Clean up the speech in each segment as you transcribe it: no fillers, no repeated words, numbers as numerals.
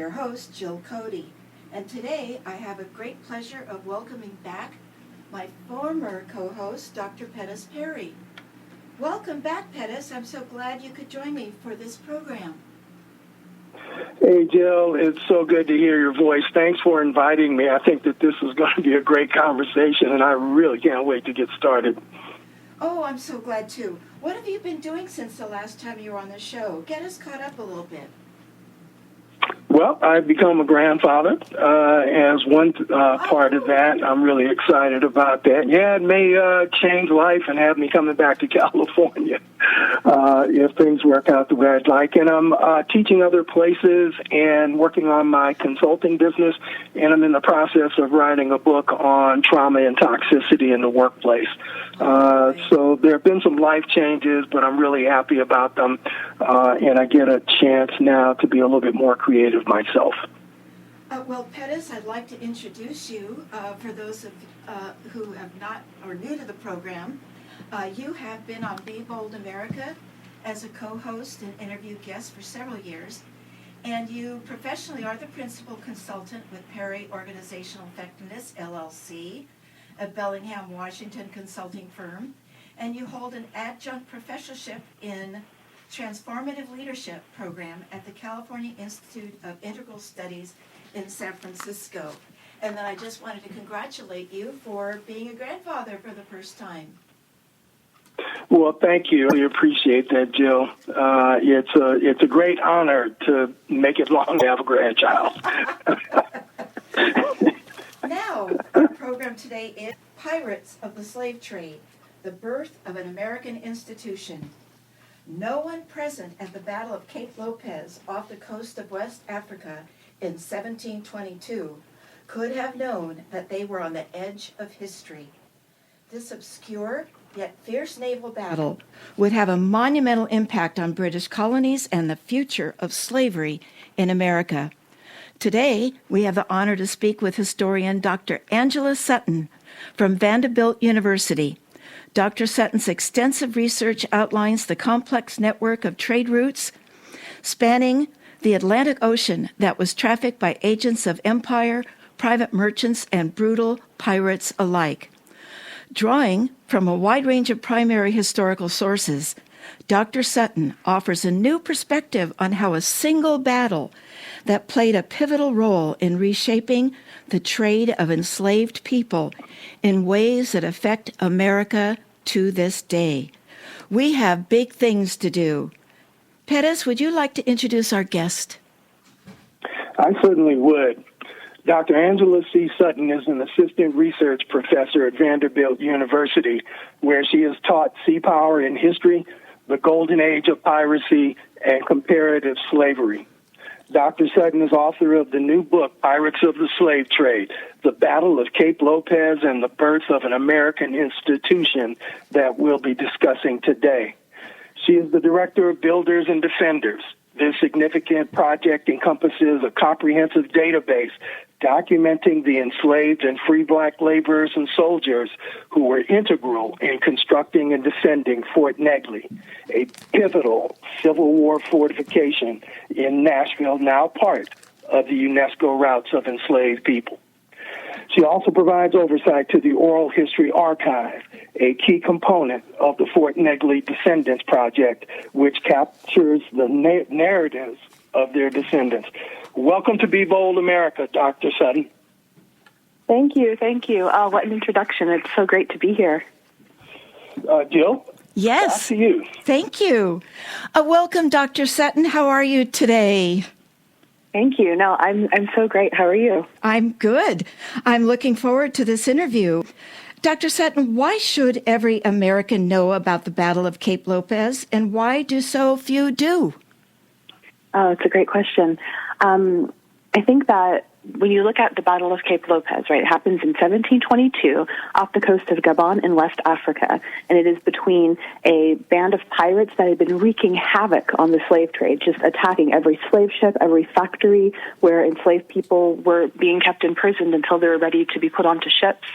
your host, Jill Cody, and today I have a great pleasure of welcoming back my former co-host, Dr. Pettis Perry. Welcome back, Pettis. I'm so glad you could join me for this program. Hey, Jill, it's so good to hear your voice. Thanks for inviting me. I think that this is going to be a great conversation, and I really can't wait to get started. Oh, I'm so glad, too. What have you been doing since the last time you were on the show? Get us caught up a little bit. Well, I've become a grandfather as one part of that. I'm really excited about that. Yeah, it may change life and have me coming back to California if things work out the way I'd like. And I'm teaching other places and working on my consulting business, and I'm in the process of writing a book on trauma and toxicity in the workplace. So there have been some life changes, but I'm really happy about them, and I get a chance now to be a little bit more creative myself. Well, Pettis, I'd like to introduce you for those of who have not or new to the program. You have been on Be Bold America as a co-host and interview guest for several years, and you professionally are the principal consultant with Perry Organizational Effectiveness, LLC, a Bellingham, Washington consulting firm, and you hold an adjunct professorship in Transformative Leadership program at the California Institute of Integral Studies in San Francisco. And then I just wanted to congratulate you for being a grandfather for the first time. Well, thank you. We appreciate that, Jill. It's a great honor to make it long to have a grandchild. Now, our program today is Pirates of the Slave Trade, the Birth of an American Institution. No one present at the Battle of Cape Lopez off the coast of West Africa in 1722 could have known that they were on the edge of history. This obscure yet fierce naval battle would have a monumental impact on British colonies and the future of slavery in America. Today, we have the honor to speak with historian Dr. Angela Sutton from Vanderbilt University. Dr. Sutton's extensive research outlines the complex network of trade routes spanning the Atlantic Ocean that was trafficked by agents of empire, private merchants, and brutal pirates alike. Drawing from a wide range of primary historical sources, Dr. Sutton offers a new perspective on how a single battle that played a pivotal role in reshaping the trade of enslaved people in ways that affect America to this day. We have big things to do. Pettis, would you like to introduce our guest? I certainly would. Dr. Angela C. Sutton is an assistant research professor at Vanderbilt University, where she has taught sea power in history, the golden age of piracy, and comparative slavery. Dr. Sutton is author of the new book, Pirates of the Slave Trade, The Battle of Cape Lopez and the Birth of an American Institution, that we'll be discussing today. She is the director of Builders and Defenders. This significant project encompasses a comprehensive database documenting the enslaved and free black laborers and soldiers who were integral in constructing and defending Fort Negley, a pivotal Civil War fortification in Nashville, now part of the UNESCO routes of enslaved people. She also provides oversight to the Oral History Archive, a key component of the Fort Negley Descendants Project, which captures the narratives of their descendants. Welcome to Be Bold America, Dr. Sutton. Thank you. What an introduction. It's so great to be here. Jill? Yes. Back to you. Thank you. Welcome, Dr. Sutton. How are you today? Thank you. No, I'm so great. How are you? I'm good. I'm looking forward to this interview. Dr. Sutton, why should every American know about the Battle of Cape Lopez, and why do so few do? Oh, it's a great question. I think that when you look at the Battle of Cape Lopez, right, it happens in 1722 off the coast of Gabon in West Africa, and it is between a band of pirates that had been wreaking havoc on the slave trade, just attacking every slave ship, every factory where enslaved people were being kept imprisoned until they were ready to be put onto ships.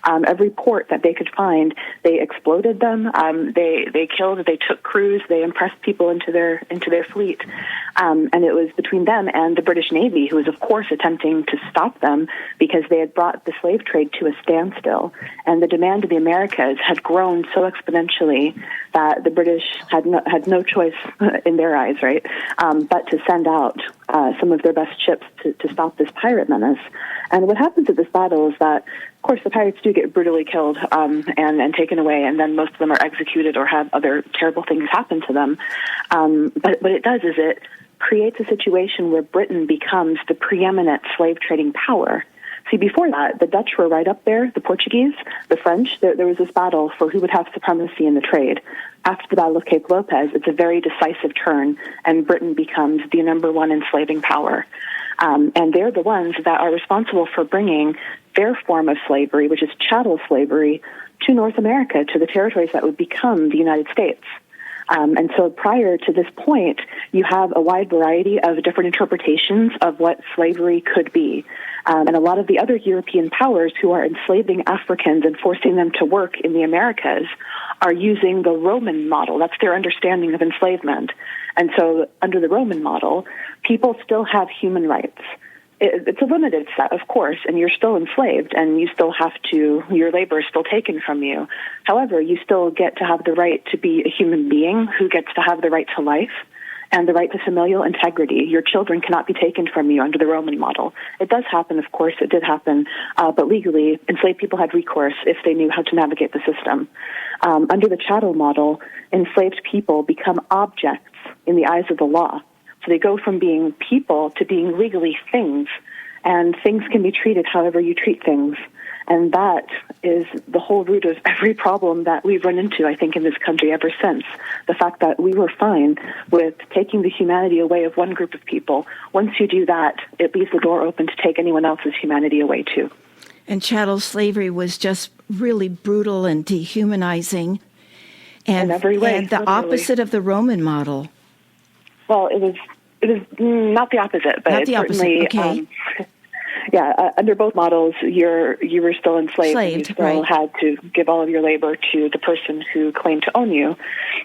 Every port that they could find, they exploded them. They killed. They took crews. They impressed people into their fleet. And it was between them and the British Navy, who was, of course, attempting to stop them because they had brought the slave trade to a standstill. And the demand of the Americas had grown so exponentially that the British had no choice in their eyes, right, but to send out some of their best ships to stop this pirate menace. And what happens at this battle is that, of course, the pirates do get brutally killed and taken away, and then most of them are executed or have other terrible things happen to them. But what it does is it creates a situation where Britain becomes the preeminent slave trading power. See, before that, the Dutch were right up there, the Portuguese, the French. There was this battle for who would have supremacy in the trade. After the Battle of Cape Lopez, it's a very decisive turn, and Britain becomes the number one enslaving power. And they're the ones that are responsible for bringing their form of slavery, which is chattel slavery, to North America, to the territories that would become the United States. And so prior to this point, you have a wide variety of different interpretations of what slavery could be. And a lot of the other European powers who are enslaving Africans and forcing them to work in the Americas are using the Roman model. That's their understanding of enslavement. And so under the Roman model, people still have human rights. It's a limited set, of course, and you're still enslaved, and you still have to, your labor is still taken from you. However, you still get to have the right to be a human being who gets to have the right to life and the right to familial integrity. Your children cannot be taken from you under the Roman model. It does happen, of course, it did happen, but legally, enslaved people had recourse if they knew how to navigate the system. Under the chattel model, enslaved people become objects in the eyes of the law. So they go from being people to being legally things, and things can be treated however you treat things. And that is the whole root of every problem that we've run into, I think, in this country ever since. The fact that we were fine with taking the humanity away of one group of people. Once you do that, it leaves the door open to take anyone else's humanity away, too. And chattel slavery was just really brutal and dehumanizing. And, in every way. And the opposite of the Roman model. Well, it was not the opposite, but not the certainly, opposite. Okay. Under both models, you were still enslaved, and you still right. had to give all of your labor to the person who claimed to own you.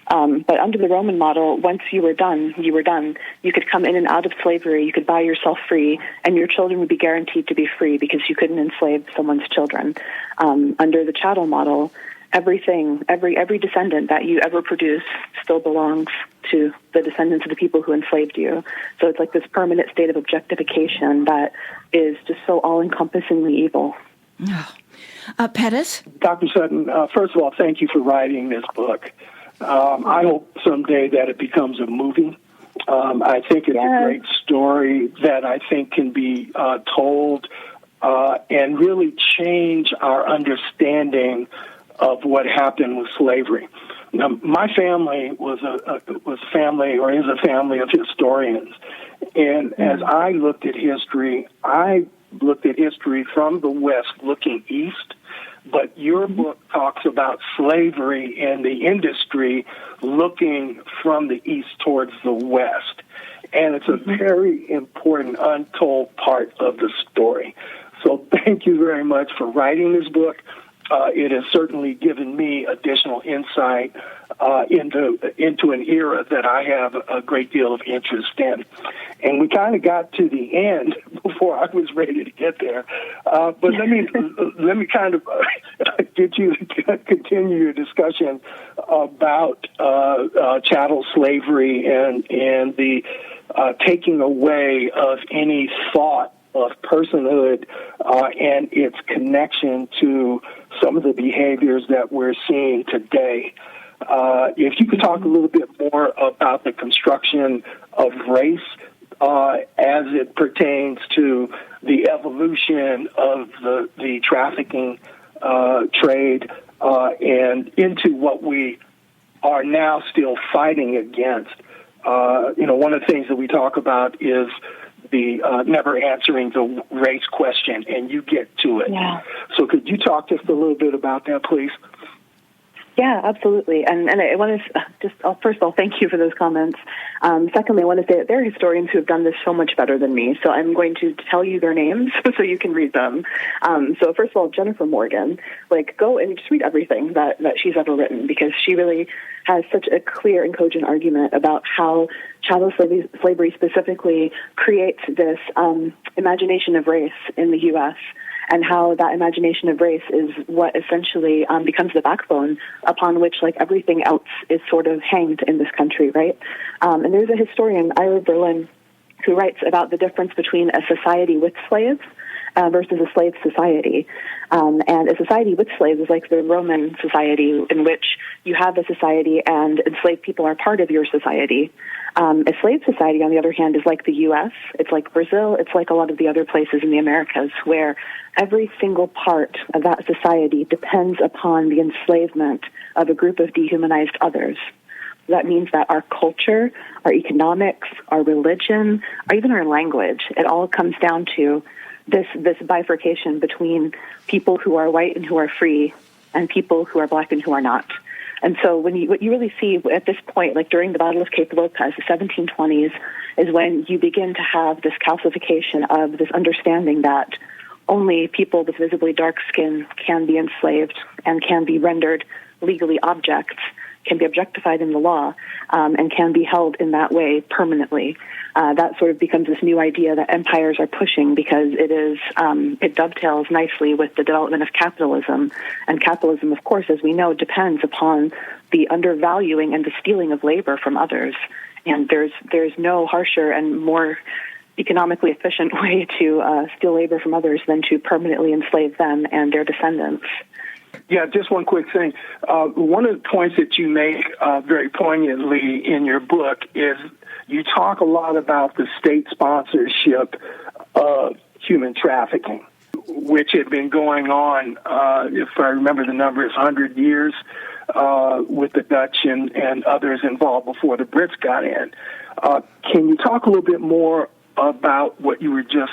But under the Roman model, once you were done, you were done. You could come in and out of slavery, you could buy yourself free, and your children would be guaranteed to be free because you couldn't enslave someone's children. Under the chattel model, every descendant that you ever produce still belongs to the descendants of the people who enslaved you. So it's like this permanent state of objectification that is just so all-encompassingly evil. Pettis? Dr. Sutton, first of all, thank you for writing this book. I hope someday that it becomes a movie. I think it's a great story that I think can be told and really change our understanding of what happened with slavery. Now, my family was a family of historians, and as I looked at history from the West looking east, but your book talks about slavery and the industry looking from the east towards the West, and it's a very important untold part of the story. So thank you very much for writing this book. It has certainly given me additional insight into an era that I have a great deal of interest in. And we kind of got to the end before I was ready to get there. But let me kind of get you to continue your discussion about chattel slavery and the taking away of any thought of personhood and its connection to some of the behaviors that we're seeing today. If you could talk a little bit more about the construction of race as it pertains to the evolution of the trafficking trade and into what we are now still fighting against. One of the things that we talk about is the never answering the race question, and you get to it. Yeah. So could you talk just a little bit about that, please? Yeah, absolutely. And I want to first of all, thank you for those comments. Secondly, I want to say that there are historians who have done this so much better than me, so I'm going to tell you their names so you can read them. So first of all, Jennifer Morgan, go and just read everything that she's ever written, because she really has such a clear and cogent argument about how chattel slavery specifically creates this imagination of race in the U.S., and how that imagination of race is what essentially becomes the backbone upon which everything else is sort of hanged in this country, right? And there's a historian, Ira Berlin, who writes about the difference between a society with slaves versus a slave society. And a society with slaves is like the Roman society, in which you have a society and enslaved people are part of your society. A slave society, on the other hand, is like the U.S., it's like Brazil, it's like a lot of the other places in the Americas, where every single part of that society depends upon the enslavement of a group of dehumanized others. That means that our culture, our economics, our religion, or even our language, it all comes down to this bifurcation between people who are white and who are free and people who are black and who are not. And so what you really see at this point, during the Battle of Cape Lopez, the 1720s, is when you begin to have this calcification of this understanding that only people with visibly dark skin can be enslaved and can be rendered legally objects, can be objectified in the law, and can be held in that way permanently. That sort of becomes this new idea that empires are pushing, because it dovetails nicely with the development of capitalism. And capitalism, of course, as we know, depends upon the undervaluing and the stealing of labor from others. And there's no harsher and more economically efficient way to steal labor from others than to permanently enslave them and their descendants. Yeah, just one quick thing. One of the points that you make very poignantly in your book is you talk a lot about the state sponsorship of human trafficking, which had been going on, if I remember the numbers, 100 years with the Dutch and others involved before the Brits got in. Can you talk a little bit more about what you were just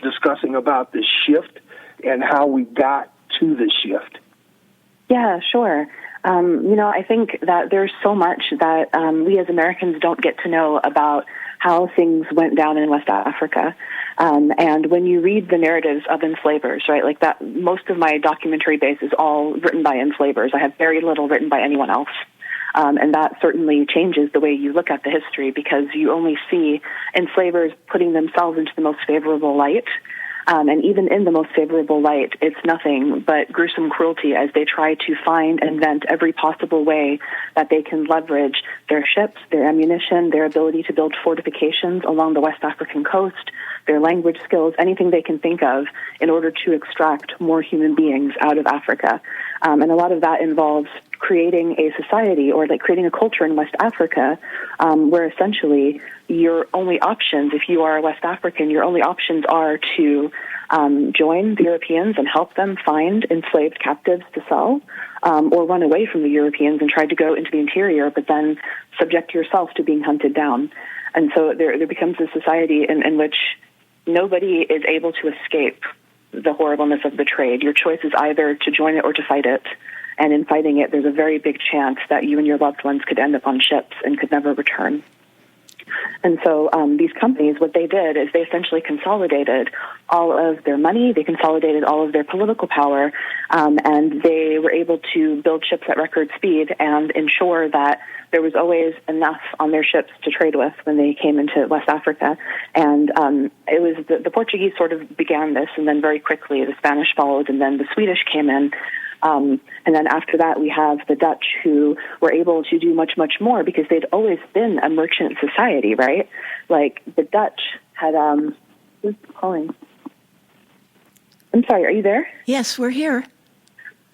discussing about the shift and how we got to the shift? Yeah, sure. I think that there's so much that we as Americans don't get to know about how things went down in West Africa. And when you read the narratives of enslavers, right, that, most of my documentary base is all written by enslavers. I have very little written by anyone else. And that certainly changes the way you look at the history, because you only see enslavers putting themselves into the most favorable light. And even in the most favorable light, it's nothing but gruesome cruelty as they try to find and invent every possible way that they can leverage their ships, their ammunition, their ability to build fortifications along the West African coast, their language skills, anything they can think of in order to extract more human beings out of Africa. And a lot of that involves creating a society or creating a culture in West Africa where essentially your only options, if you are West African, your only options are to join the Europeans and help them find enslaved captives to sell, or run away from the Europeans and try to go into the interior, but then subject yourself to being hunted down. And so there becomes a society in which nobody is able to escape the horribleness of the trade. Your choice is either to join it or to fight it. And in fighting it, there's a very big chance that you and your loved ones could end up on ships and could never return. And so these companies, what they did is they essentially consolidated all of their money, they consolidated all of their political power, and they were able to build ships at record speed and ensure that there was always enough on their ships to trade with when they came into West Africa. And it was the Portuguese sort of began this, and then very quickly the Spanish followed, and then the Swedish came in. And then after that, we have the Dutch, who were able to do much, much more because they'd always been a merchant society, right? The Dutch had, who's calling? I'm sorry, are you there? Yes, we're here.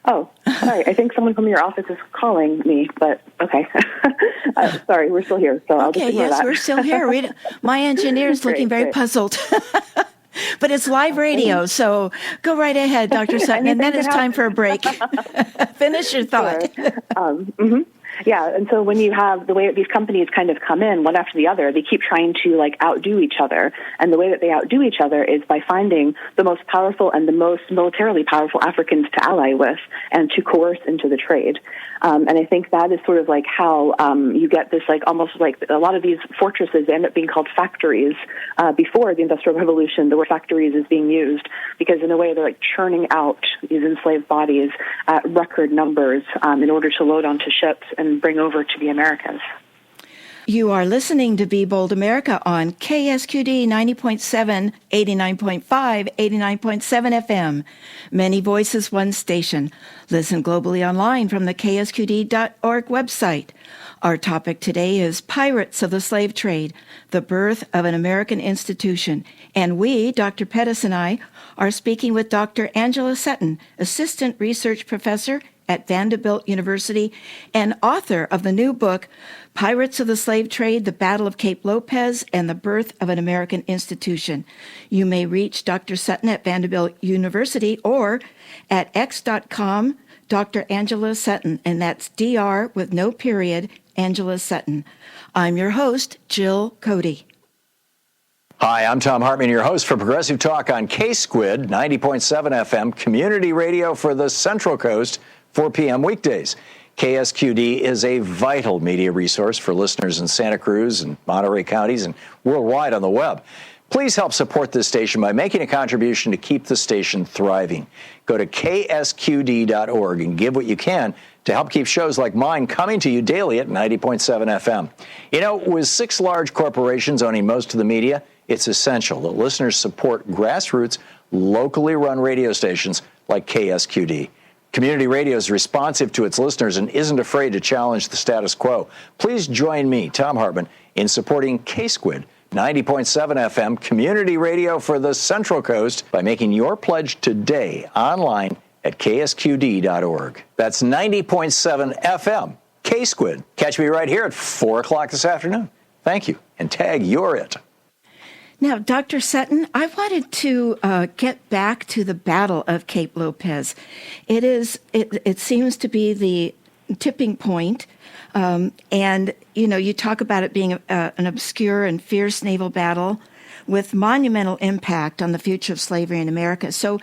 Oh, sorry. I think someone from your office is calling me, but okay. Sorry, we're still here, so I'll just ignore that. We're still here. My engineer's looking very puzzled. But it's live radio, so go right ahead, Dr. Sutton, and then it's time for a break. Finish your thought. Sure. Yeah, and so when you have the way that these companies kind of come in one after the other, they keep trying to outdo each other. And the way that they outdo each other is by finding the most powerful and the most militarily powerful Africans to ally with and to coerce into the trade. And I think that is sort of how you get this almost like a lot of these fortresses end up being called factories. Before the Industrial Revolution, the word factories is being used because in a way they're churning out these enslaved bodies at record numbers in order to load onto ships and bring over to the Americas. You are listening to Be Bold America on KSQD 90.7, 89.5, 89.7 FM. Many voices, one station. Listen globally online from the ksqd.org website. Our topic today is Pirates of the Slave Trade, the Birth of an American Institution. And we, Dr. Pettis and I, are speaking with Dr. Angela Sutton, Assistant Research Professor at Vanderbilt University and author of the new book, Pirates of the Slave Trade, The Battle of Cape Lopez, and the Birth of an American Institution. You may reach Dr. Sutton at Vanderbilt University or at x.com, Dr. Angela Sutton, and that's Dr. with no period, Angela Sutton. I'm your host, Jill Cody. Hi, I'm Tom Hartman, your host for Progressive Talk on K-Squid, 90.7 FM, community radio for the Central Coast, 4 p.m. weekdays. KSQD is a vital media resource for listeners in Santa Cruz and Monterey counties and worldwide on the web. Please help support this station by making a contribution to keep the station thriving. Go to ksqd.org and give what you can to help keep shows like mine coming to you daily at 90.7 FM. You know, with 6 large corporations owning most of the media, it's essential that listeners support grassroots, locally run radio stations like KSQD. Community radio is responsive to its listeners and isn't afraid to challenge the status quo. Please join me, Tom Hartman, in supporting K-Squid, 90.7 FM, community radio for the Central Coast by making your pledge today online at ksqd.org. That's 90.7 FM, K-Squid. Catch me right here at 4 o'clock this afternoon. Thank you, and tag you're it. Now, Dr. Sutton, I wanted to get back to the Battle of Cape Lopez. It seems to be the tipping point, and you talk about it being an obscure and fierce naval battle with monumental impact on the future of slavery in America. So,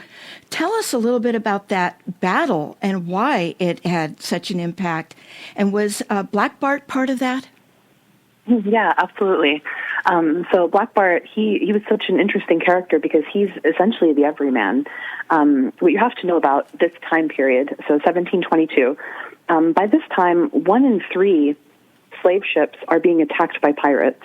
tell us a little bit about that battle and why it had such an impact. And was Black Bart part of that? Yeah, absolutely. So Black Bart, he was such an interesting character because he's essentially the everyman. What you have to know about this time period, so 1722, by this time, 1 in 3 slave ships are being attacked by pirates.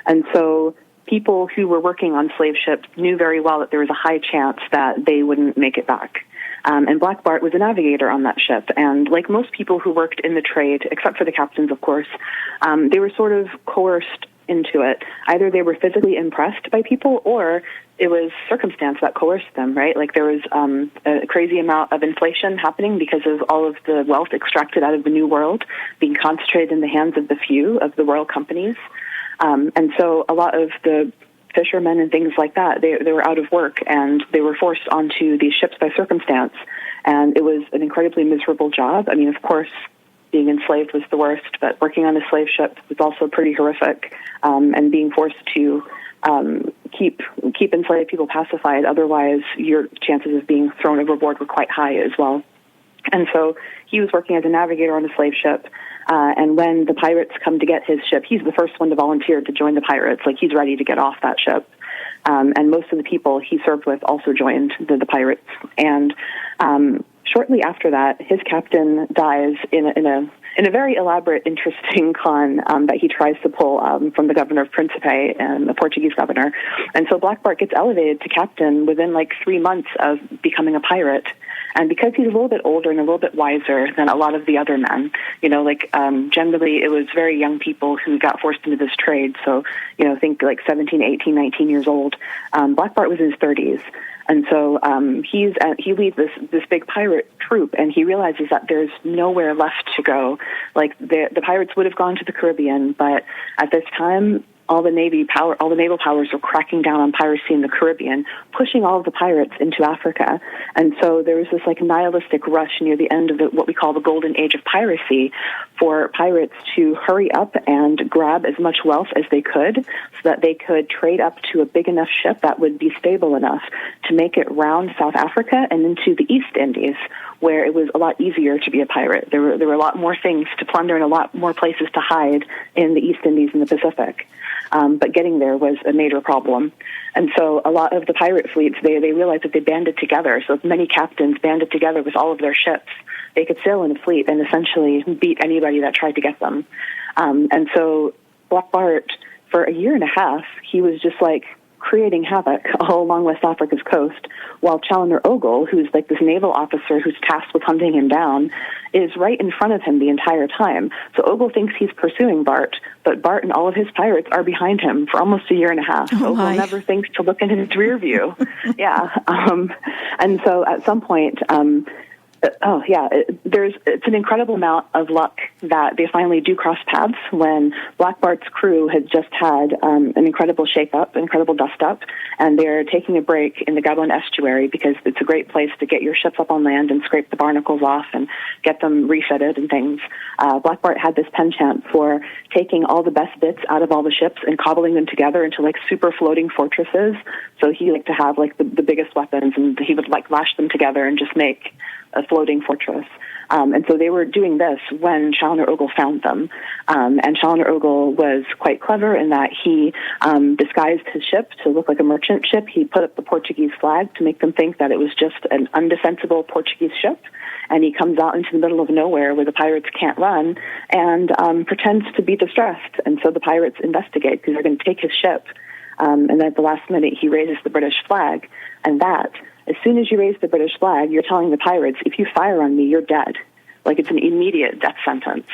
And so people who were working on slave ships knew very well that there was a high chance that they wouldn't make it back. And Black Bart was a navigator on that ship. And like most people who worked in the trade, except for the captains, of course, they were sort of coerced into it. Either they were physically impressed by people or it was circumstance that coerced them, right? Like there was a crazy amount of inflation happening because of all of the wealth extracted out of the New World being concentrated in the hands of the few of the royal companies. And so a lot of the fishermen and things like that, they were out of work and they were forced onto these ships by circumstance. And it was an incredibly miserable job. I mean, of course, being enslaved was the worst, but working on a slave ship was also pretty horrific. And being forced to keep enslaved people pacified, otherwise your chances of being thrown overboard were quite high as well. And so he was working as a navigator on a slave ship. And when the pirates come to get his ship, he's the first one to volunteer to join the pirates. Like, he's ready to get off that ship. And most of the people he served with also joined the pirates. And shortly after that, his captain dies in a very elaborate, interesting con that he tries to pull from the governor of Principe, and the Portuguese governor. And so Black Bart gets elevated to captain within 3 months of becoming a pirate. And because he's a little bit older and a little bit wiser than a lot of the other men, generally it was very young people who got forced into this trade. So, think 17, 18, 19 years old. Black Bart was in his 30s. And so he leads this big pirate troop, and he realizes that there's nowhere left to go. The pirates would have gone to the Caribbean, but at this time, all the naval powers were cracking down on piracy in the Caribbean, pushing all of the pirates into Africa. And so there was this like nihilistic rush near the end of what we call the golden age of piracy for pirates to hurry up and grab as much wealth as they could so that they could trade up to a big enough ship that would be stable enough to make it round South Africa and into the East Indies, where it was a lot easier to be a pirate. There were a lot more things to plunder and a lot more places to hide in the East Indies and the Pacific. But getting there was a major problem. And so a lot of the pirate fleets, they realized that they banded together. So many captains banded together with all of their ships. They could sail in a fleet and essentially beat anybody that tried to get them. And so Black Bart, for a year and a half, he was just like creating havoc all along West Africa's coast, while Challoner Ogle, who's like this naval officer who's tasked with hunting him down, is right in front of him the entire time. So Ogle thinks he's pursuing Bart, but Bart and all of his pirates are behind him for almost a year and a half. Ogle never thinks to look in his rear view. Yeah. And so at some point, it's an incredible amount of luck that they finally do cross paths when Black Bart's crew had just had an incredible shake-up, incredible dust-up, and they're taking a break in the Gabon estuary because it's a great place to get your ships up on land and scrape the barnacles off and get them refitted and things. Black Bart had this penchant for taking all the best bits out of all the ships and cobbling them together into like super floating fortresses. So he liked to have like the biggest weapons, and he would like lash them together and just make a floating fortress. And so they were doing this when Challoner Ogle found them. And Challoner Ogle was quite clever in that he disguised his ship to look like a merchant ship. He put up the Portuguese flag to make them think that it was just an undefensible Portuguese ship. And he comes out into the middle of nowhere where the pirates can't run and pretends to be distressed. And so the pirates investigate because they're going to take his ship. And then at the last minute, he raises the British flag. And that, as soon as you raise the British flag, you're telling the pirates, if you fire on me, you're dead. Like, it's an immediate death sentence.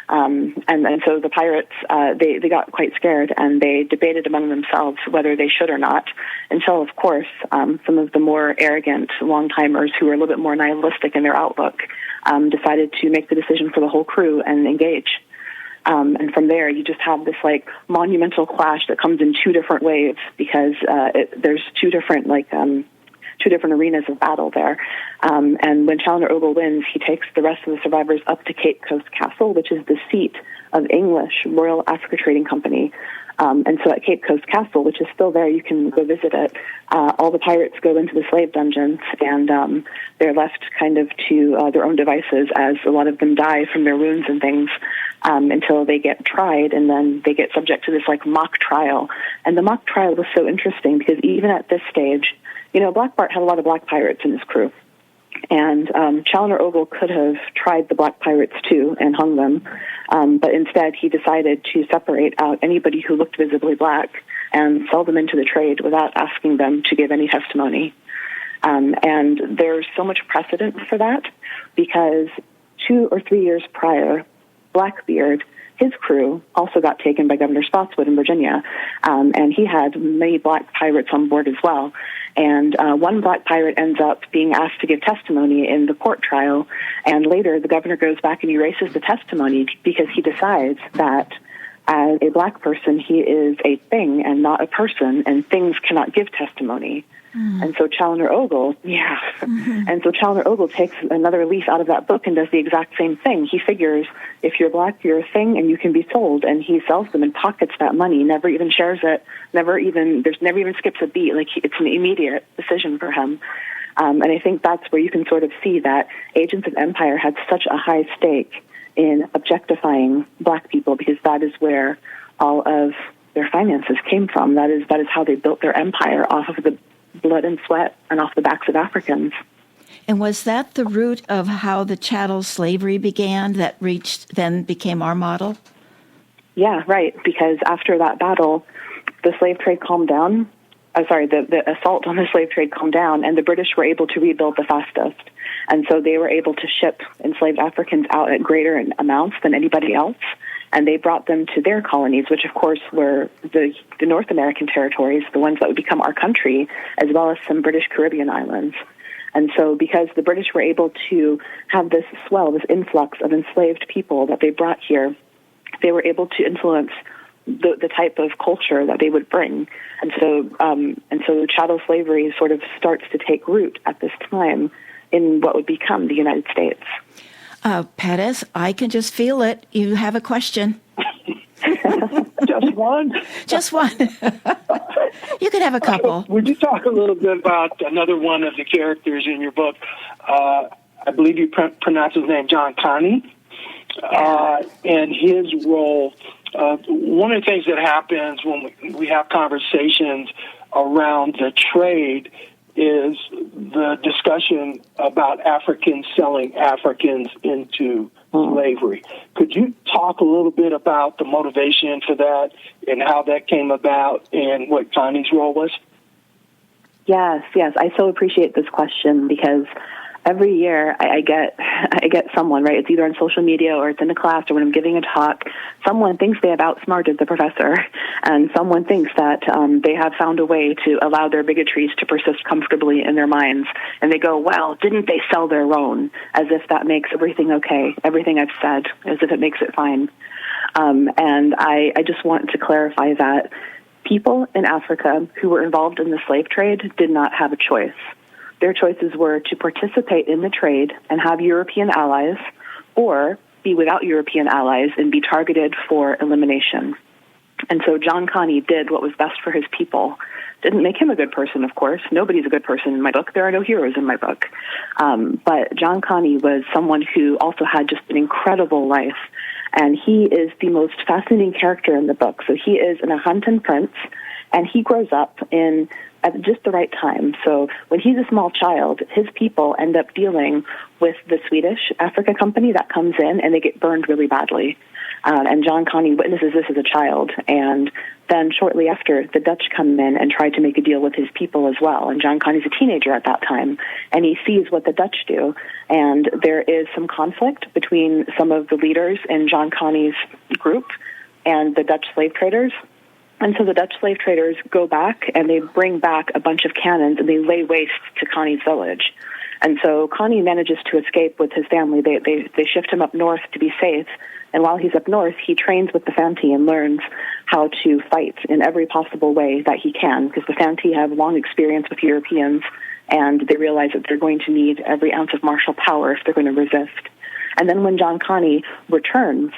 And so the pirates, they got quite scared, and they debated among themselves whether they should or not, until, of course, some of the more arrogant long-timers who were a little bit more nihilistic in their outlook decided to make the decision for the whole crew and engage. And from there, you just have this like monumental clash that comes in two different waves because there's two different arenas of battle there. And when Challoner Ogle wins, he takes the rest of the survivors up to Cape Coast Castle, which is the seat of English Royal Africa Trading Company. And so at Cape Coast Castle, which is still there, you can go visit it, all the pirates go into the slave dungeons, and they're left kind of to their own devices as a lot of them die from their wounds and things until they get tried, and then they get subject to this like mock trial. And the mock trial was so interesting because even at this stage, Black Bart had a lot of black pirates in his crew. And Challoner Ogle could have tried the black pirates too and hung them, but instead he decided to separate out anybody who looked visibly black and sell them into the trade without asking them to give any testimony. And there's so much precedent for that because 2 or 3 years prior, Blackbeard, his crew, also got taken by Governor Spotswood in Virginia, and he had many black pirates on board as well. And one black pirate ends up being asked to give testimony in the court trial, and later the governor goes back and erases the testimony because he decides that as a black person, he is a thing and not a person, and things cannot give testimony. And so Challoner Ogle, and so Challoner Ogle takes another leaf out of that book and does the exact same thing. He figures if you're black, you're a thing and you can be sold, and he sells them and pockets that money, never even shares it, never even skips a beat. Like, it's an immediate decision for him. And I think that's where you can sort of see that agents of empire had such a high stake in objectifying black people because that is where all of their finances came from. That is how they built their empire, off of the blood and sweat and off the backs of Africans. And was that the root of how the chattel slavery began that then became our model? Yeah, right, because after that battle, the slave trade calmed down. The assault on the slave trade calmed down, and the British were able to rebuild the fastest. And so they were able to ship enslaved Africans out at greater amounts than anybody else. And they brought them to their colonies, which, of course, were the North American territories, the ones that would become our country, as well as some British Caribbean islands. And so because the British were able to have this swell, this influx of enslaved people that they brought here, they were able to influence the type of culture that they would bring. And so chattel slavery sort of starts to take root at this time in what would become the United States. Pettis, I can just feel it. You have a question. Just one? Just one. You could have a couple. Would you talk a little bit about another one of the characters in your book? I believe you pronounce his name John Connie, and his role. One of the things that happens when we have conversations around the trade is the discussion about Africans selling Africans into slavery. Could you talk a little bit about the motivation for that and how that came about and what Connie's role was? Yes. I so appreciate this question because every year I get someone, right? It's either on social media or it's in a class or when I'm giving a talk. Someone thinks they have outsmarted the professor, and someone thinks that they have found a way to allow their bigotries to persist comfortably in their minds. And they go, well, didn't they sell their own? As if that makes everything okay, everything I've said, as if it makes it fine. And I just want to clarify that people in Africa who were involved in the slave trade did not have a choice. Their choices were to participate in the trade and have European allies, or be without European allies and be targeted for elimination. And so John Connie did what was best for his people. Didn't make him a good person, of course. Nobody's a good person in my book. There are no heroes in my book. But John Connie was someone who also had just an incredible life. And he is the most fascinating character in the book. So he is an Ahantan prince, and he grows up at just the right time. So when he's a small child, his people end up dealing with the Swedish Africa Company that comes in, and they get burned really badly. And John Connie witnesses this as a child. And then shortly after, the Dutch come in and try to make a deal with his people as well. And John Connie's a teenager at that time, and he sees what the Dutch do. And there is some conflict between some of the leaders in John Connie's group and the Dutch slave traders. And so the Dutch slave traders go back and they bring back a bunch of cannons and they lay waste to Connie's village. And so Connie manages to escape with his family. They shift him up north to be safe. And while he's up north, he trains with the Fanti and learns how to fight in every possible way that he can, because the Fanti have long experience with Europeans, and they realize that they're going to need every ounce of martial power if they're going to resist. And then when John Connie returns,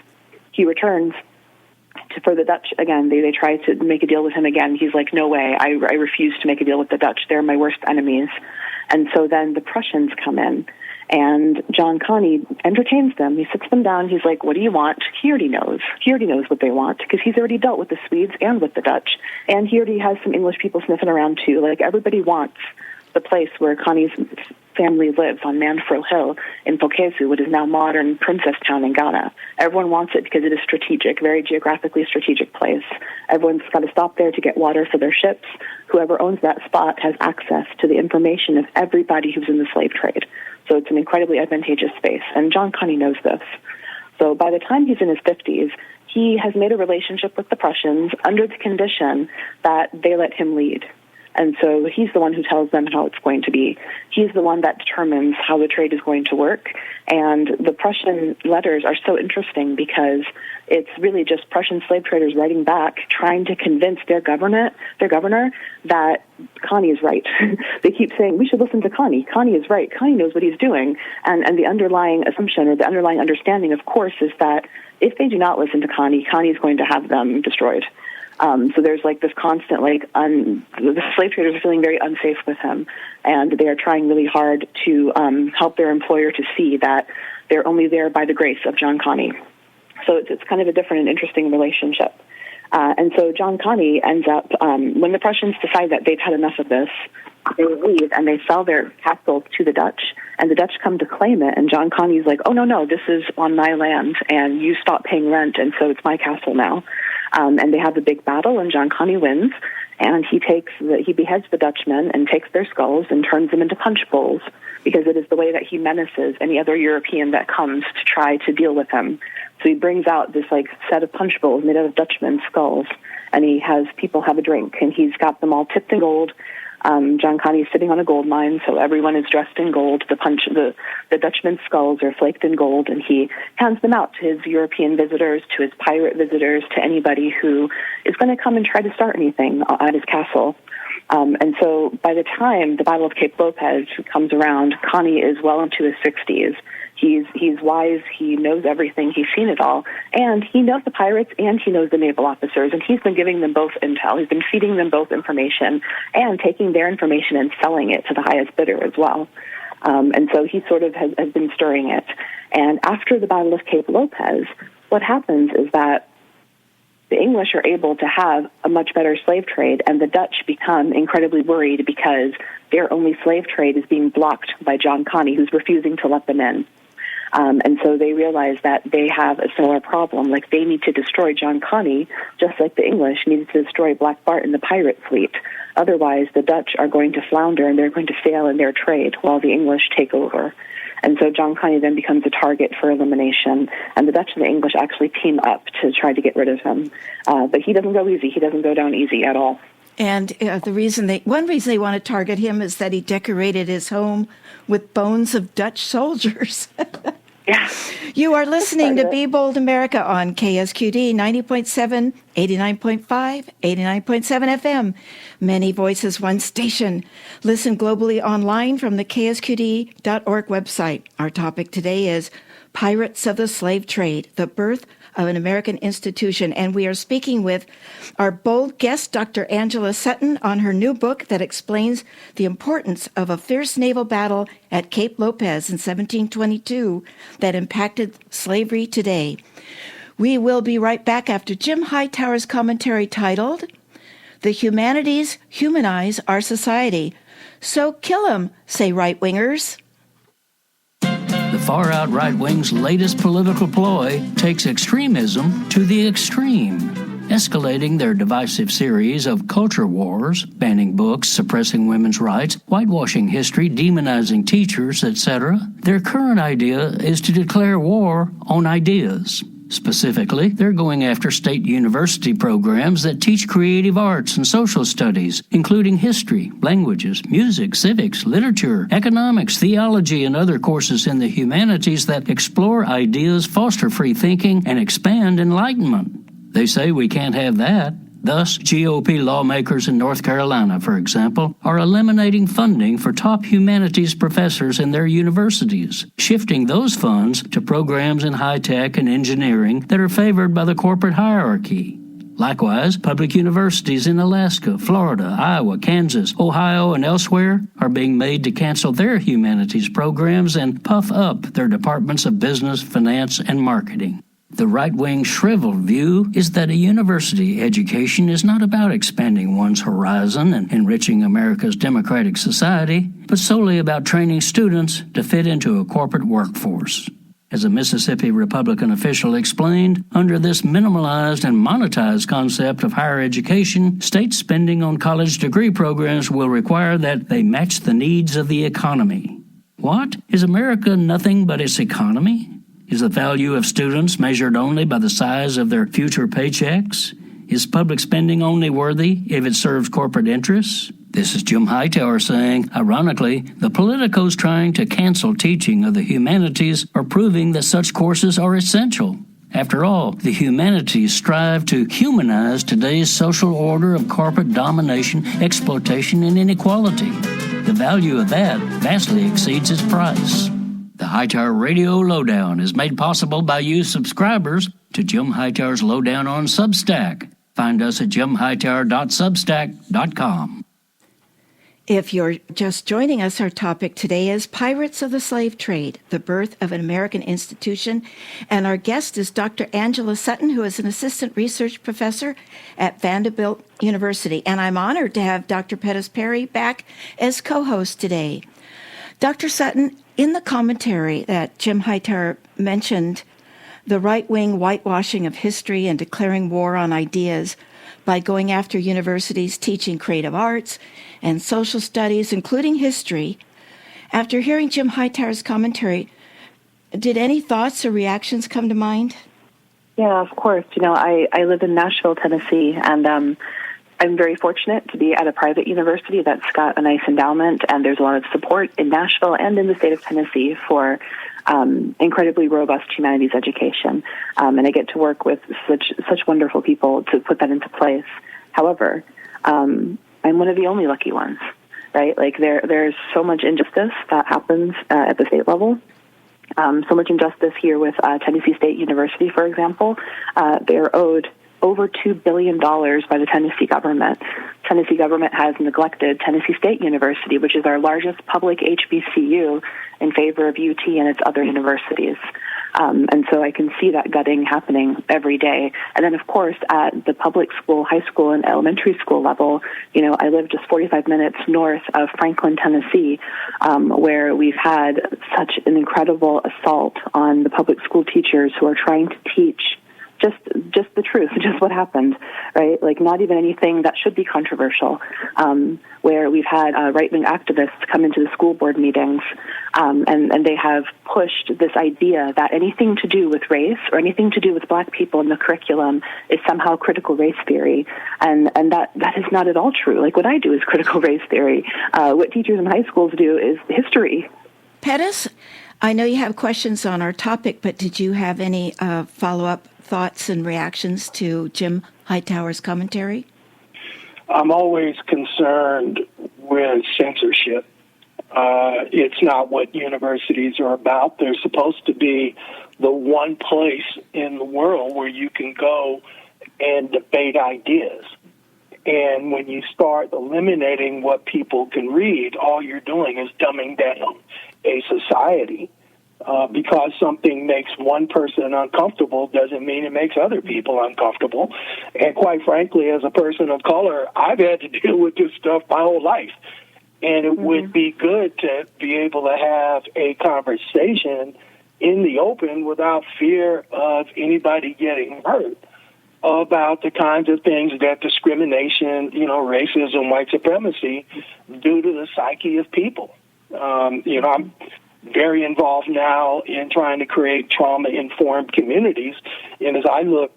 for the Dutch again. They try to make a deal with him again. He's like, no way, I refuse to make a deal with the Dutch. They're my worst enemies. And so then the Prussians come in, and John Connie entertains them. He sits them down. He's like, what do you want? He already knows. He already knows what they want because he's already dealt with the Swedes and with the Dutch. And he already has some English people sniffing around too. Like, everybody wants the place where Connie's family lives on Manfro Hill in Pokezu, what is now modern Princess Town in Ghana. Everyone wants it because it is strategic, very geographically strategic place. Everyone's got to stop there to get water for their ships. Whoever owns that spot has access to the information of everybody who's in the slave trade. So it's an incredibly advantageous space, and John Connie knows this. So by the time he's in his 50s, he has made a relationship with the Prussians under the condition that they let him lead. And so he's the one who tells them how it's going to be. He's the one that determines how the trade is going to work. And the Prussian letters are so interesting because it's really just Prussian slave traders writing back, trying to convince their governor that Connie is right. They keep saying, we should listen to Connie. Connie is right. Connie knows what he's doing. And the underlying assumption or the underlying understanding, of course, is that if they do not listen to Connie, Connie is going to have them destroyed. So there's like this constant, the slave traders are feeling very unsafe with him, and they are trying really hard to help their employer to see that they're only there by the grace of John Connie. So it's kind of a different and interesting relationship. And so John Connie ends up, when the Prussians decide that they've had enough of this, they leave and they sell their castle to the Dutch, and the Dutch come to claim it, and John Connie's like, oh, no, this is on my land, and you stop paying rent, and so it's my castle now. And they have a big battle, and John Connie wins, and he beheads the Dutchmen and takes their skulls and turns them into punch bowls, because it is the way that he menaces any other European that comes to try to deal with him. So he brings out this set of punch bowls made out of Dutchmen's skulls, and he has people have a drink, and he's got them all tipped in gold. John Connie is sitting on a gold mine, so everyone is dressed in gold. The Dutchmen's skulls are flaked in gold, and he hands them out to his European visitors, to his pirate visitors, to anybody who is going to come and try to start anything at his castle. And so by the time the Battle of Cape Lopez comes around, Connie is well into his 60s. He's wise, he knows everything, he's seen it all, and he knows the pirates and he knows the naval officers, and he's been giving them both intel. He's been feeding them both information and taking their information and selling it to the highest bidder as well. And so he sort of has been stirring it. And after the Battle of Cape Lopez, what happens is that the English are able to have a much better slave trade, and the Dutch become incredibly worried because their only slave trade is being blocked by John Connie, who's refusing to let them in. And so they realize that they have a similar problem. Like, they need to destroy John Connie, just like the English needed to destroy Black Bart and the pirate fleet. Otherwise, the Dutch are going to flounder and they're going to fail in their trade while the English take over. And so John Connie then becomes a target for elimination, and the Dutch and the English actually team up to try to get rid of him. But he doesn't go easy. He doesn't go down easy at all. And one reason they want to target him is that he decorated his home with bones of Dutch soldiers. Yeah. You are listening to Be Bold America on KSQD 90.7, 89.5, 89.7 FM. Many voices, one station. Listen globally online from the KSQD.org website. Our topic today is Pirates of the Slave Trade, the birth of an American institution. And we are speaking with our bold guest, Dr. Angela Sutton, on her new book that explains the importance of a fierce naval battle at Cape Lopez in 1722 that impacted slavery today. We will be right back after Jim Hightower's commentary titled, The Humanities Humanize Our Society. So kill 'em, say right-wingers. The far-out right wing's latest political ploy takes extremism to the extreme, escalating their divisive series of culture wars, banning books, suppressing women's rights, whitewashing history, demonizing teachers, etc. Their current idea is to declare war on ideas. Specifically, they're going after state university programs that teach creative arts and social studies, including history, languages, music, civics, literature, economics, theology, and other courses in the humanities that explore ideas, foster free thinking, and expand enlightenment. They say we can't have that. Thus, GOP lawmakers in North Carolina, for example, are eliminating funding for top humanities professors in their universities, shifting those funds to programs in high-tech and engineering that are favored by the corporate hierarchy. Likewise, public universities in Alaska, Florida, Iowa, Kansas, Ohio, and elsewhere are being made to cancel their humanities programs and puff up their departments of business, finance, and marketing. The right-wing shriveled view is that a university education is not about expanding one's horizon and enriching America's democratic society, but solely about training students to fit into a corporate workforce. As a Mississippi Republican official explained, under this minimalized and monetized concept of higher education, state spending on college degree programs will require that they match the needs of the economy. What? Is America nothing but its economy? Is the value of students measured only by the size of their future paychecks? Is public spending only worthy if it serves corporate interests? This is Jim Hightower saying, ironically, the politicos trying to cancel teaching of the humanities are proving that such courses are essential. After all, the humanities strive to humanize today's social order of corporate domination, exploitation, and inequality. The value of that vastly exceeds its price. The Hightower Radio Lowdown is made possible by you subscribers to Jim Hightower's Lowdown on Substack. Find us at jimhightower.substack.com. If you're just joining us, our topic today is Pirates of the Slave Trade, the birth of an American institution. And our guest is Dr. Angela Sutton, who is an assistant research professor at Vanderbilt University. And I'm honored to have Dr. Pettis Perry back as co-host today. Dr. Sutton, in the commentary that Jim Hightower mentioned, the right-wing whitewashing of history and declaring war on ideas by going after universities teaching creative arts and social studies, including history. After hearing Jim Hightower's commentary, did any thoughts or reactions come to mind? Yeah, of course. I live in Nashville, Tennessee, and I'm very fortunate to be at a private university that's got a nice endowment, and there's a lot of support in Nashville and in the state of Tennessee for incredibly robust humanities education. And I get to work with such wonderful people to put that into place. However, I'm one of the only lucky ones, right? Like there's so much injustice that happens at the state level. So much injustice here with Tennessee State University, for example. They're owed over $2 billion by the Tennessee government. Tennessee government has neglected Tennessee State University, which is our largest public HBCU, in favor of UT and its other universities. And so I can see that gutting happening every day. And then, of course, at the public school, high school, and elementary school level, I live just 45 minutes north of Franklin, Tennessee, where we've had such an incredible assault on the public school teachers who are trying to teach just the truth, just what happened, right? Like not even anything that should be controversial, where we've had right-wing activists come into the school board meetings, and they have pushed this idea that anything to do with race or anything to do with black people in the curriculum is somehow critical race theory, and that is not at all true. Like what I do is critical race theory. What teachers in high schools do is history. Pettis, I know you have questions on our topic, but did you have any follow-up thoughts and reactions to Jim Hightower's commentary? I'm always concerned with censorship. It's not what universities are about. They're supposed to be the one place in the world where you can go and debate ideas. And when you start eliminating what people can read, all you're doing is dumbing down a society. Because something makes one person uncomfortable doesn't mean it makes other people uncomfortable. And quite frankly, as a person of color, I've had to deal with this stuff my whole life. And it would be good to be able to have a conversation in the open without fear of anybody getting hurt about the kinds of things that discrimination, racism, white supremacy do to the psyche of people. I'm very involved now in trying to create trauma-informed communities. And as I look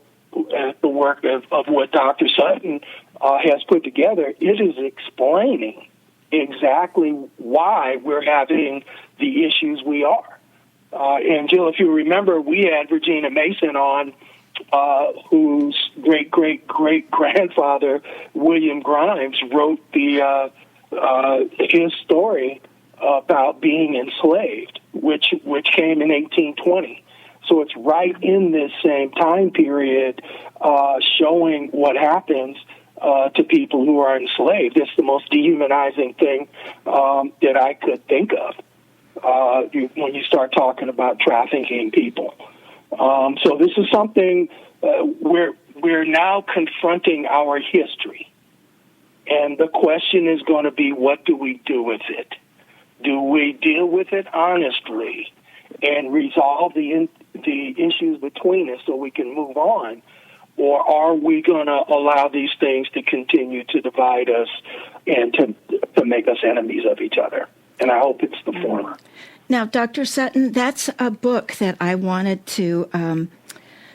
at the work of what Dr. Sutton has put together, it is explaining exactly why we're having the issues we are. And Jill, if you remember, we had Regina Mason on, whose great-great-great-grandfather, William Grimes, wrote his story about being enslaved, which came in 1820. So it's right in this same time period, showing what happens to people who are enslaved. It's the most dehumanizing thing that I could think of when you start talking about trafficking people. So this is something we're now confronting our history, and the question is going to be, what do we do with it? Do we deal with it honestly and resolve the issues between us so we can move on? Or are we going to allow these things to continue to divide us and to make us enemies of each other? And I hope it's the former. Now, Dr. Sutton, that's a book that I wanted to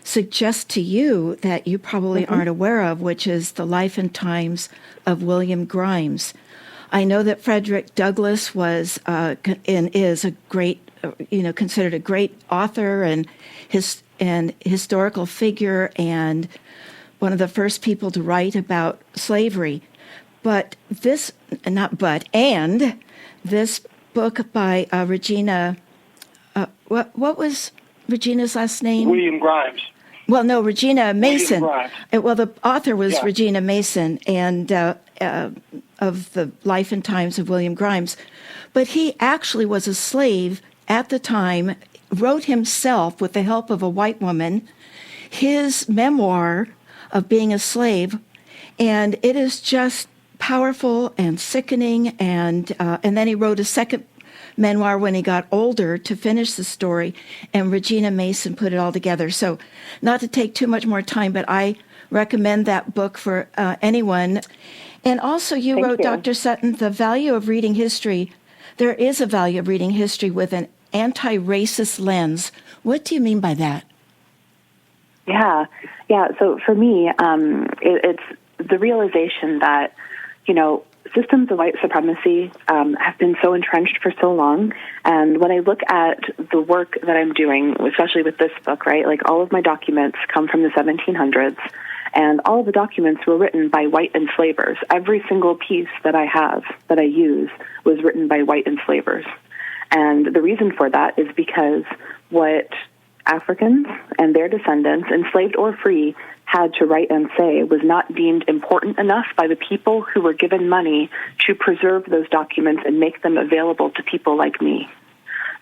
suggest to you that you probably aren't aware of, which is The Life and Times of William Grimes. I know that Frederick Douglass was and is a great, considered a great author and historical figure and one of the first people to write about slavery. But this book by Regina, what was Regina's last name? William Grimes. Well, no, Regina Mason. Well, the author was Regina Mason, and of The Life and Times of William Grimes. But he actually was a slave at the time, wrote himself, with the help of a white woman, his memoir of being a slave, and it is just powerful and sickening, and then he wrote a second memoir when he got older to finish the story, and Regina Mason put it all together. So not to take too much more time, but I recommend that book for anyone. And also you wrote, Dr. Sutton, The Value of Reading History. There is a value of reading history with an anti-racist lens. What do you mean by that? Yeah. So for me, it's the realization that, systems of white supremacy have been so entrenched for so long. And when I look at the work that I'm doing, especially with this book, right, like all of my documents come from the 1700s, and all of the documents were written by white enslavers. Every single piece that I have, that I use, was written by white enslavers. And the reason for that is because what Africans and their descendants, enslaved or free, had to write and say was not deemed important enough by the people who were given money to preserve those documents and make them available to people like me.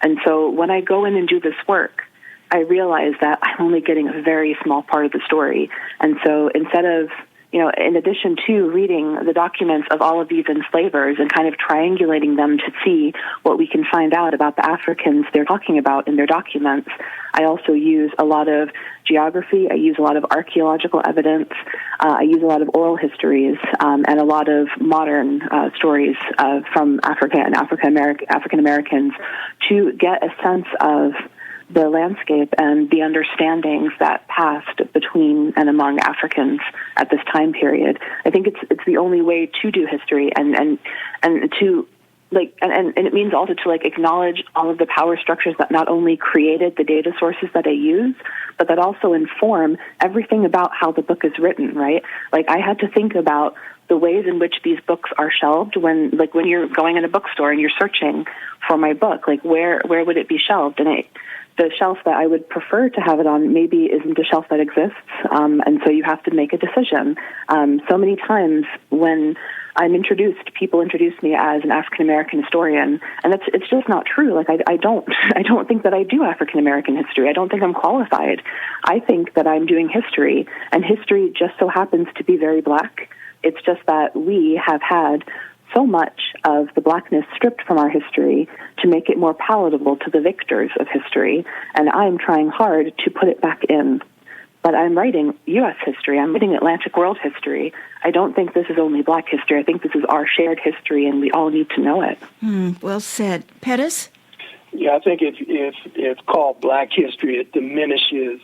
And so when I go in and do this work, I realize that I'm only getting a very small part of the story. And so instead of, in addition to reading the documents of all of these enslavers and kind of triangulating them to see what we can find out about the Africans they're talking about in their documents, I also use a lot of geography. I use a lot of archaeological evidence. I use a lot of oral histories and a lot of modern stories from Africa and African Americans to get a sense of the landscape and the understandings that passed between and among Africans at this time period. I think it's the only way to do history and to and it means also to acknowledge all of the power structures that not only created the data sources that I use, but that also inform everything about how the book is written, right? I had to think about the ways in which these books are shelved when you're going in a bookstore and you're searching for my book, where would it be shelved? And the shelf that I would prefer to have it on maybe isn't a shelf that exists, and so you have to make a decision. So many times when I'm introduced, people introduce me as an African American historian, and it's just not true. I don't think that I do African American history. I don't think I'm qualified. I think that I'm doing history, and history just so happens to be very Black. It's just that we have had so much of the Blackness stripped from our history to make it more palatable to the victors of history, and I'm trying hard to put it back in. But I'm writing U.S. history. I'm writing Atlantic world history. I don't think this is only Black history. I think this is our shared history, and we all need to know it. Well said. Pettis? Yeah, I think if it's called Black history, it diminishes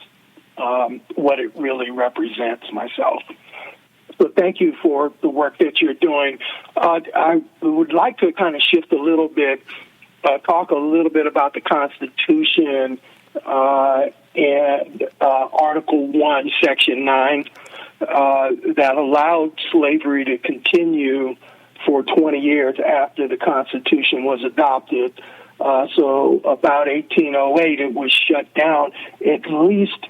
what it really represents myself. So thank you for the work that you're doing. I would like to kind of shift a little bit, talk a little bit about the Constitution and Article 1, Section 9, that allowed slavery to continue for 20 years after the Constitution was adopted. So about 1808, it was shut down, at least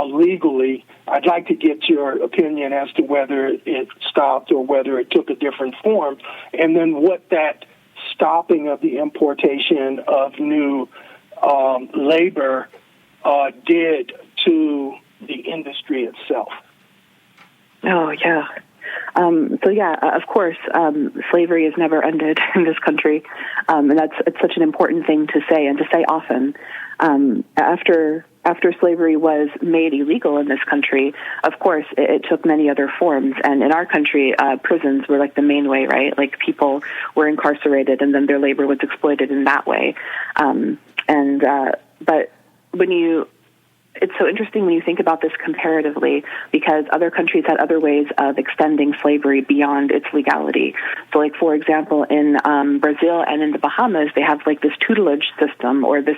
legally. I'd like to get your opinion as to whether it stopped or whether it took a different form, and then what that stopping of the importation of new labor did to the industry itself. Oh, yeah. Of course, slavery has never ended in this country, and it's such an important thing to say, and to say often. After slavery was made illegal in this country, of course, it took many other forms. And in our country, prisons were the main way, right? People were incarcerated, and then their labor was exploited in that way. But it's so interesting when you think about this comparatively, because other countries had other ways of extending slavery beyond its legality. So, for example, in Brazil and in the Bahamas, they have this tutelage system, or this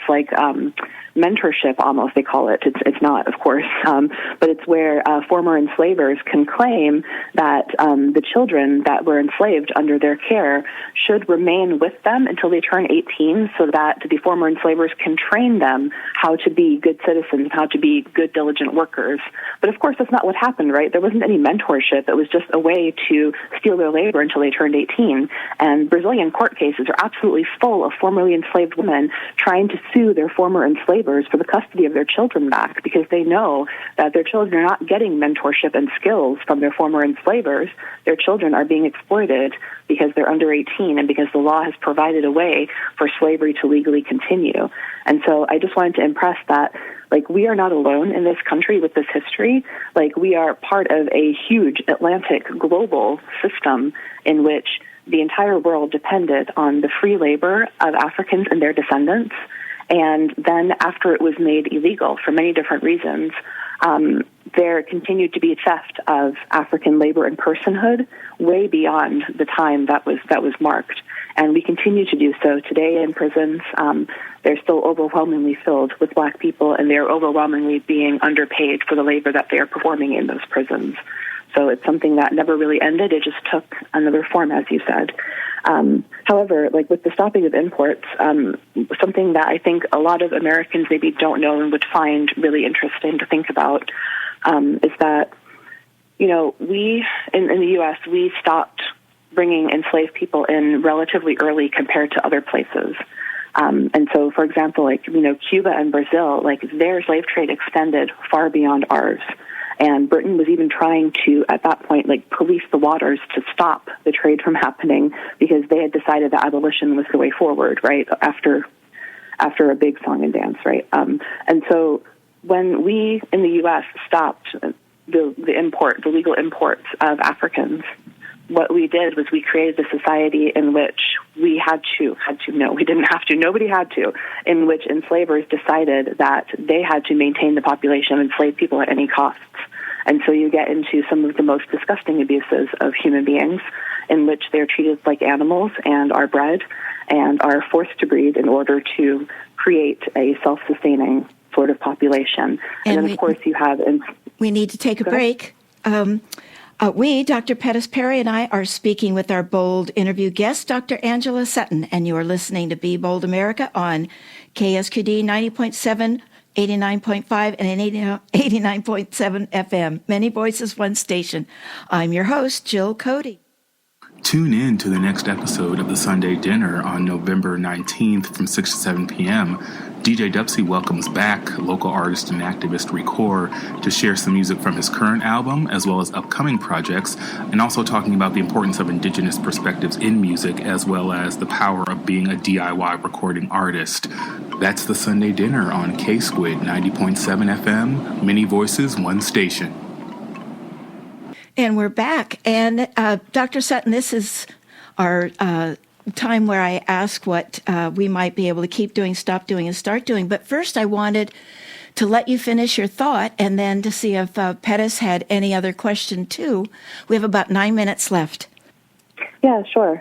mentorship, almost, they call it. It's not, of course, but it's where former enslavers can claim that the children that were enslaved under their care should remain with them until they turn 18, so that the former enslavers can train them how to be good citizens, how to be good, diligent workers. But of course, that's not what happened, right? There wasn't any mentorship. It was just a way to steal their labor until they turned 18. And Brazilian court cases are absolutely full of formerly enslaved women trying to sue their former enslavers for the custody of their children back, because they know that their children are not getting mentorship and skills from their former enslavers. Their children are being exploited because they're under 18 and because the law has provided a way for slavery to legally continue. And so I just wanted to impress that, we are not alone in this country with this history. We are part of a huge Atlantic global system in which the entire world depended on the free labor of Africans and their descendants. And then after it was made illegal for many different reasons, there continued to be theft of African labor and personhood way beyond the time that was marked. And we continue to do so today in prisons. They're still overwhelmingly filled with Black people, and they're overwhelmingly being underpaid for the labor that they are performing in those prisons. So it's something that never really ended. It just took another form, as you said. However, like with the stopping of imports, something that I think a lot of Americans maybe don't know and would find really interesting to think about is that, we, in the U.S., we stopped bringing enslaved people in relatively early compared to other places. And so, for example, Cuba and Brazil, their slave trade extended far beyond ours. And Britain was even trying to, at that point, police the waters to stop the trade from happening because they had decided that abolition was the way forward, right, after a big song and dance, right? And so when we in the U.S. stopped the legal imports of Africans, what we did was we created a society in which we nobody had to, in which enslavers decided that they had to maintain the population of enslaved people at any costs. And so you get into some of the most disgusting abuses of human beings in which they're treated like animals and are bred and are forced to breed in order to create a self-sustaining sort of population. And then, of course, you have... We need to take a break. Dr. Pettis Perry and I are speaking with our Bold interview guest, Dr. Angela Sutton, and you are listening to Be Bold America on KSQD 90.7, 89.5, and 89.7 FM. Many voices, one station. I'm your host, Jill Cody. Tune in to the next episode of the Sunday Dinner on November 19th from 6 to 7 p.m. DJ Dupsy welcomes back local artist and activist Record to share some music from his current album as well as upcoming projects, and also talking about the importance of indigenous perspectives in music as well as the power of being a DIY recording artist. That's the Sunday Dinner on K-Squid 90.7 FM, many voices, one station. And we're back. And Dr. Sutton, this is our time where I ask what we might be able to keep doing, stop doing, and start doing. But first, I wanted to let you finish your thought and then to see if Pettis had any other question, too. We have about 9 minutes left. Yeah, sure.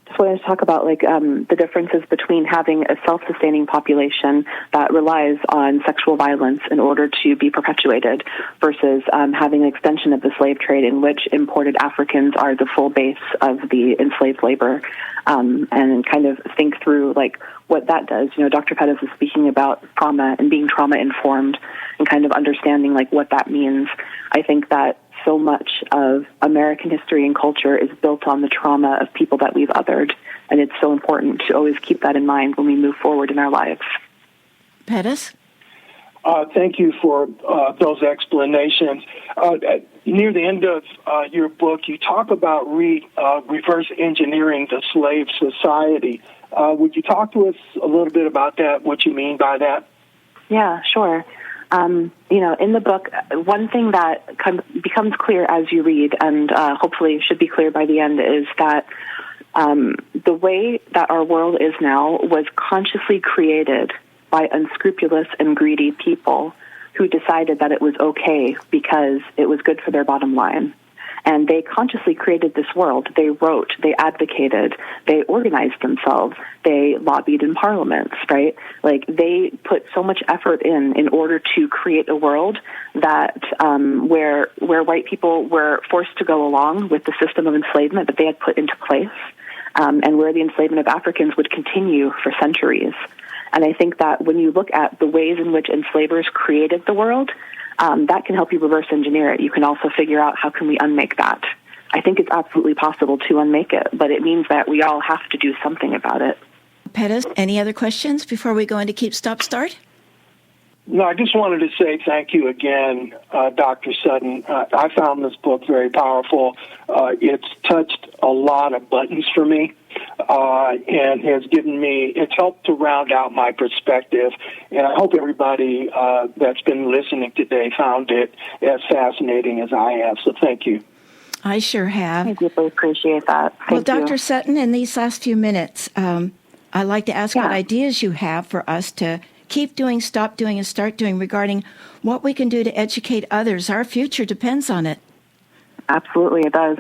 Just wanted to talk about the differences between having a self-sustaining population that relies on sexual violence in order to be perpetuated versus having an extension of the slave trade in which imported Africans are the full base of the enslaved labor, and kind of think through what that does. Dr. Pettis is speaking about trauma and being trauma-informed and kind of understanding what that means. I think that so much of American history and culture is built on the trauma of people that we've othered, and it's so important to always keep that in mind when we move forward in our lives. Pettis? Thank you for those explanations. Near the end of your book, you talk about reverse engineering the slave society. Would you talk to us a little bit about that, what you mean by that? Yeah, sure. In the book, one thing that becomes clear as you read, and hopefully should be clear by the end, is that the way that our world is now was consciously created by unscrupulous and greedy people who decided that it was okay because it was good for their bottom line. And they consciously created this world. They wrote, they advocated, they organized themselves, they lobbied in parliaments, right? They put so much effort in order to create a world that where white people were forced to go along with the system of enslavement that they had put into place, and where the enslavement of Africans would continue for centuries. And I think that when you look at the ways in which enslavers created the world, that can help you reverse engineer it. You can also figure out how can we unmake that. I think it's absolutely possible to unmake it, but it means that we all have to do something about it. Pettis, any other questions before we go into Keep, Stop, Start? No, I just wanted to say thank you again, Dr. Sutton. I found this book very powerful. It's touched a lot of buttons for me. And it's helped to round out my perspective. And I hope everybody that's been listening today found it as fascinating as I have. So thank you. I sure have. I deeply appreciate that. Well, Dr. Sutton, in these last few minutes, I'd like to ask what ideas you have for us to keep doing, stop doing, and start doing regarding what we can do to educate others. Our future depends on it. Absolutely, it does.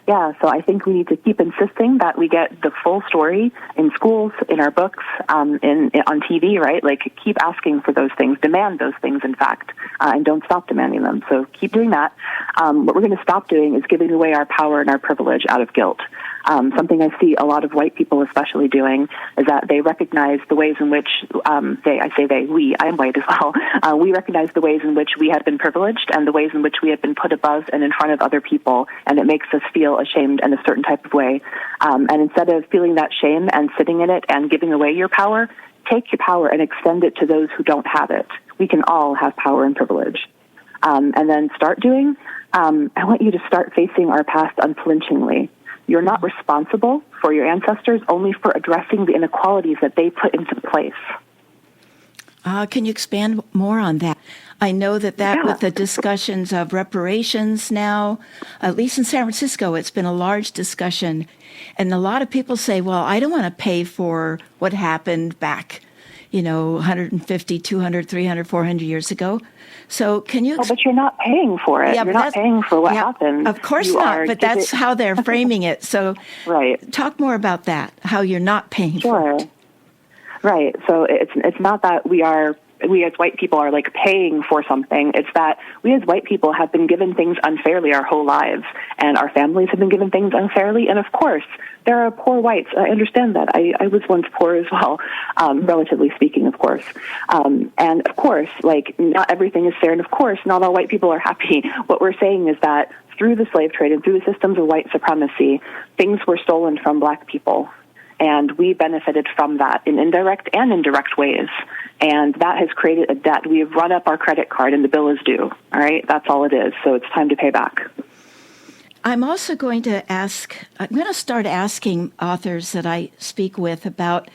Yeah, so I think we need to keep insisting that we get the full story in schools, in our books, on TV, right? Like, keep asking for those things, demand those things, in fact, and don't stop demanding them. So keep doing that. What we're going to stop doing is giving away our power and our privilege out of guilt. Something I see a lot of white people especially doing is that they recognize the ways in which, I am white as well, we recognize the ways in which we have been privileged and the ways in which we have been put above and in front of other people, and it makes us feel ashamed in a certain type of way. And instead of feeling that shame and sitting in it and giving away your power, take your power and extend it to those who don't have it. We can all have power and privilege. And then start doing, I want you to start facing our past unflinchingly. You're not responsible for your ancestors, only for addressing the inequalities that they put into place. Can you expand more on that? I know that with the discussions of reparations now, at least in San Francisco, it's been a large discussion. And a lot of people say, well, I don't want to pay for what happened back, 150, 200, 300, 400 years ago. So can you... but you're not paying for it. You're not paying for what happened. Of course not, but that's how they're framing it. So right. Talk more about that, how you're not paying for it. Right. So it's not that we as white people are like paying for something. It's that we as white people have been given things unfairly our whole lives, and our families have been given things unfairly. And of course, there are poor whites. I understand that. I was once poor as well, relatively speaking, of course. And of course, like, not everything is fair, and of course, not all white people are happy. What we're saying is that through the slave trade and through the systems of white supremacy, things were stolen from black people. And we benefited from that in indirect and indirect ways. And that has created a debt. We have run up our credit card and the bill is due. All right? That's all it is. So it's time to pay back. I'm also going to start asking authors that I speak with about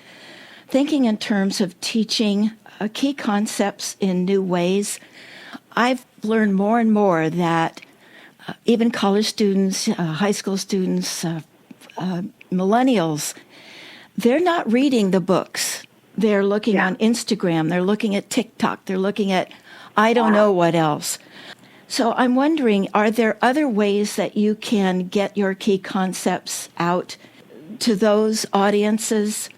thinking in terms of teaching key concepts in new ways. I've learned more and more that even college students, high school students, millennials, they're not reading the books. They're looking on Instagram. They're looking at TikTok. They're looking at I don't know what else. So I'm wondering, are there other ways that you can get your key concepts out to those audiences?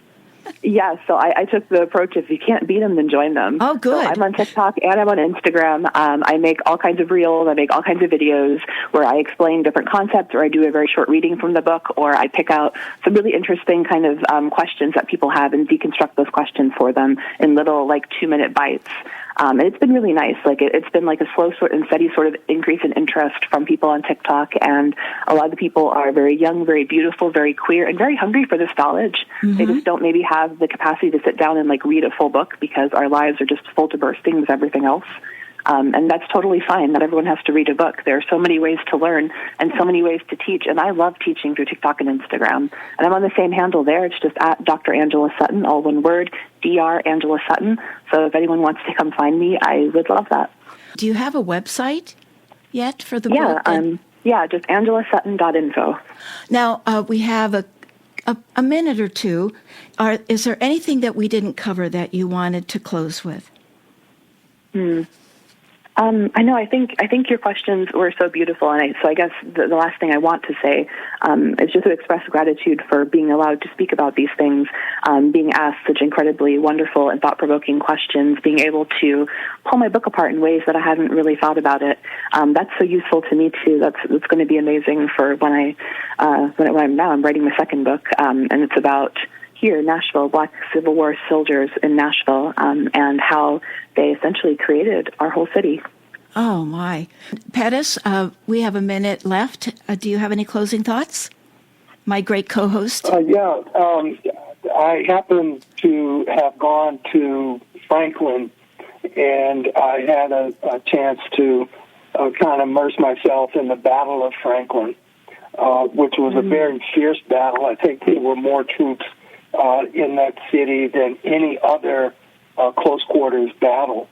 Yeah, so I took the approach, if you can't beat them, then join them. Oh, good. So I'm on TikTok and I'm on Instagram. I make all kinds of reels. I make all kinds of videos where I explain different concepts, or I do a very short reading from the book, or I pick out some really interesting kind of questions that people have and deconstruct those questions for them in little, 2-minute bites. And it's been really nice. It's been like a slow and steady sort of increase in interest from people on TikTok. And a lot of the people are very young, very beautiful, very queer, and very hungry for this knowledge. Mm-hmm. They just don't maybe have the capacity to sit down and read a full book because our lives are just full to bursting with everything else. And that's totally fine. Not everyone has to read a book. There are so many ways to learn and so many ways to teach. And I love teaching through TikTok and Instagram. And I'm on the same handle there. It's just at Dr. Angela Sutton, all one word, Dr. Angela Sutton. So if anyone wants to come find me, I would love that. Do you have a website yet for the book? Just angelasutton.info. Now, we have a minute or two. Is there anything that we didn't cover that you wanted to close with? I know. I think your questions were so beautiful, and so I guess the last thing I want to say is just to express gratitude for being allowed to speak about these things, being asked such incredibly wonderful and thought-provoking questions, being able to pull my book apart in ways that I hadn't really thought about it. That's so useful to me too. That's going to be amazing for when I'm writing my second book, and it's about here, Nashville, Black Civil War soldiers in Nashville, and how they essentially created our whole city. Oh, my. Pettis, we have a minute left. Do you have any closing thoughts? My great co-host. I happen to have gone to Franklin, and I had a chance to kind of immerse myself in the Battle of Franklin, which was a very fierce battle. I think there were more troops in that city than any other close quarters battle.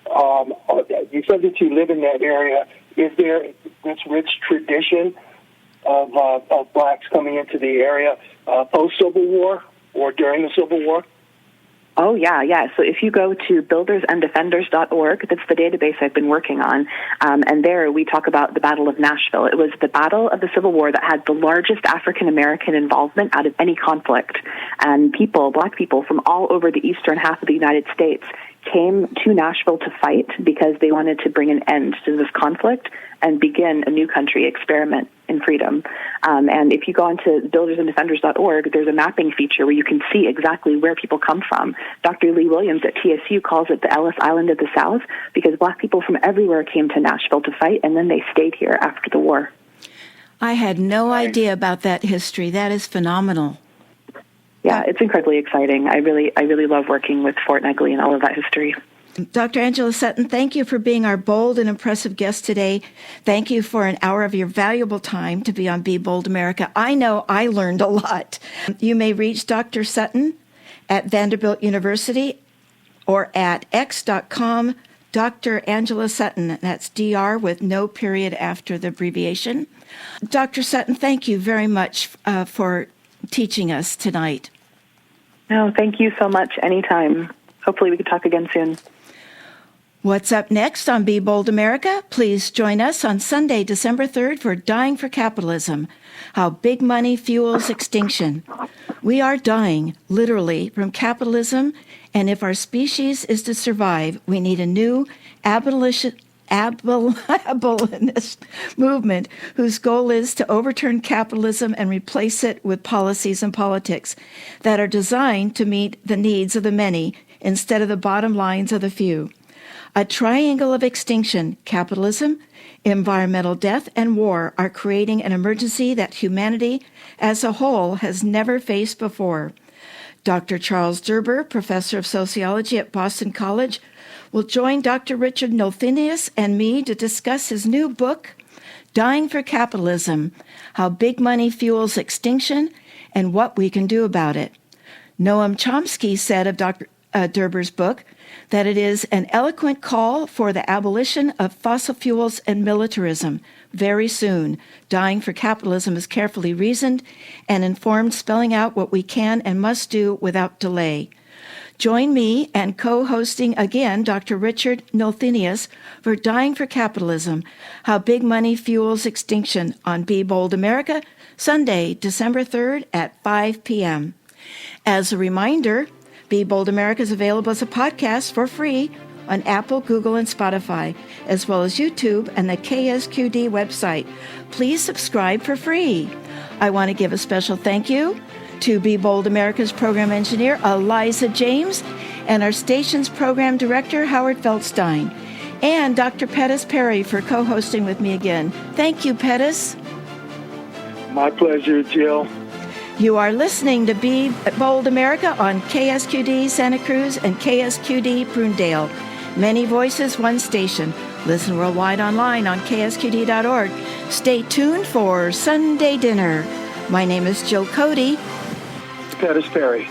You said that you live in that area. Is there this rich tradition of blacks coming into the area post-Civil War or during the Civil War? Oh, yeah. So if you go to buildersanddefenders.org, that's the database I've been working on, and there we talk about the Battle of Nashville. It was the battle of the Civil War that had the largest African-American involvement out of any conflict. And black people from all over the eastern half of the United States came to Nashville to fight because they wanted to bring an end to this conflict and begin a new country experiment in freedom. And if you go onto buildersanddefenders.org, there's a mapping feature where you can see exactly where people come from. Dr. Lee Williams at TSU calls it the Ellis Island of the South because black people from everywhere came to Nashville to fight, and then they stayed here after the war. I had no idea about that history. That is phenomenal. Yeah, it's incredibly exciting. I really love working with Fort Negley and all of that history. Dr. Angela Sutton, thank you for being our bold and impressive guest today. Thank you for an hour of your valuable time to be on Be Bold America. I know I learned a lot. You may reach Dr. Sutton at Vanderbilt University or at x.com, Dr. Angela Sutton. That's DR with no period after the abbreviation. Dr. Sutton, thank you very much for teaching us tonight. No, thank you so much. Anytime. Hopefully we can talk again soon. What's up next on Be Bold America? Please join us on Sunday, December 3rd for Dying for Capitalism, How Big Money Fuels Extinction. We are dying, literally, from capitalism, and if our species is to survive, we need a new abolitionist movement whose goal is to overturn capitalism and replace it with policies and politics that are designed to meet the needs of the many instead of the bottom lines of the few. A triangle of extinction, capitalism, environmental death, and war are creating an emergency that humanity as a whole has never faced before. Dr. Charles Derber, professor of sociology at Boston College, will join Dr. Richard Nolthenius and me to discuss his new book, Dying for Capitalism, How Big Money Fuels Extinction and What We Can Do About It. Noam Chomsky said of Dr. Derber's book that it is an eloquent call for the abolition of fossil fuels and militarism. Very soon, Dying for Capitalism is carefully reasoned and informed, spelling out what we can and must do without delay. Join me and co-hosting again Dr. Richard Nolthenius for Dying for Capitalism, How Big Money Fuels Extinction on Be Bold America, Sunday, December 3rd at 5 p.m. As a reminder, Be Bold America is available as a podcast for free on Apple, Google, and Spotify, as well as YouTube and the KSQD website. Please subscribe for free. I want to give a special thank you to Be Bold America's program engineer, Eliza James, and our station's program director, Howard Feldstein, and Dr. Pettis Perry for co-hosting with me again. Thank you, Pettis. My pleasure, Jill. You are listening to Be Bold America on KSQD Santa Cruz and KSQD Prunedale. Many voices, one station. Listen worldwide online on ksqd.org. Stay tuned for Sunday Dinner. My name is Jill Cody. Pettis Perry.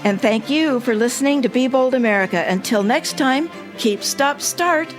And thank you for listening to Be Bold America. Until next time, keep, stop, start.